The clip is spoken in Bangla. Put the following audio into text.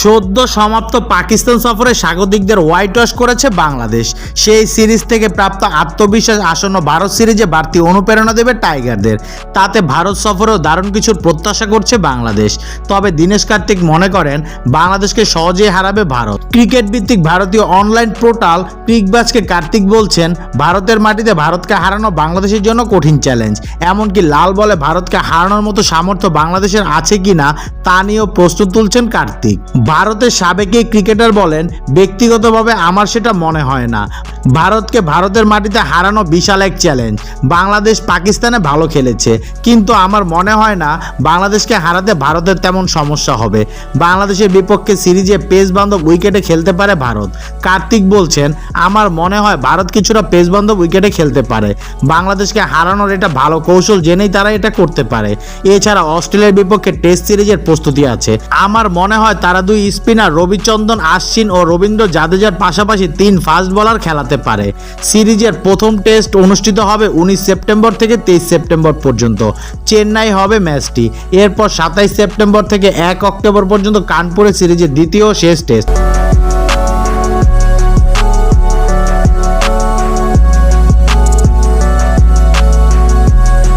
সদ্য সমাপ্ত পাকিস্তান সফরে স্বাগতিকদের হোয়াইট ওয়াশ করেছে বাংলাদেশ। সেই সিরিজ থেকে প্রাপ্ত আত্মবিশ্বাস আসন্ন ভারত সিরিজে বাড়তি অনুপ্রেরণা দেবে টাইগারদের। তাতে ভারত সফরেও দারুণ কিছুর প্রত্যাশা করছে বাংলাদেশ। তবে দীনেশ কার্তিক মনে করেন বাংলাদেশকে সহজেই হারাবে ভারত। ক্রিকেট ভিত্তিক ভারতীয় অনলাইন পোর্টাল পিকবাজকে কার্তিক বলছেন, ভারতের মাটিতে ভারতকে হারানো বাংলাদেশের জন্য কঠিন চ্যালেঞ্জ। এমনকি লাল বলে ভারতকে হারানোর মতো সামর্থ্য বাংলাদেশের আছে কিনা তা নিয়েও প্রশ্ন তুলছেন কার্তিক। ভারতের সাবেক এই ক্রিকেটার বলেন, ব্যক্তিগতভাবে আমার সেটা মনে হয় না। ভারতকে ভারতের মাটিতে হারানো বিশাল এক চ্যালেঞ্জ। বাংলাদেশ পাকিস্তানে ভালো খেলেছে, কিন্তু আমার মনে হয় না বাংলাদেশকে হারাতে ভারতের তেমন সমস্যা হবে। বাংলাদেশের বিপক্ষে সিরিজে পেস বান্ধব উইকেটে খেলতে পারে ভারত। কার্তিক বলছেন, আমার মনে হয় ভারত কিছুটা পেস বান্ধব উইকেটে খেলতে পারে। বাংলাদেশকে হারানোর এটা ভালো কৌশল জেনেই তারা এটা করতে পারে। এছাড়া অস্ট্রেলিয়ার বিপক্ষে টেস্ট সিরিজের প্রস্তুতি আছে। আমার মনে হয় তারা দুই স্পিনার রবিচন্দ্রন আশ্বিন ও রবীন্দ্র জাদেজার পাশাপাশি 3 ফাস্ট বোলার খেলাতে পারে। সিরিজের প্রথম টেস্ট অনুষ্ঠিত হবে 19 সেপ্টেম্বর থেকে 23 সেপ্টেম্বর পর্যন্ত। চেন্নাই হবে ম্যাচটি। এরপর 27 সেপ্টেম্বর থেকে 1 অক্টোবর পর্যন্ত কানপুরে সিরিজের দ্বিতীয় ও শেষ টেস্ট।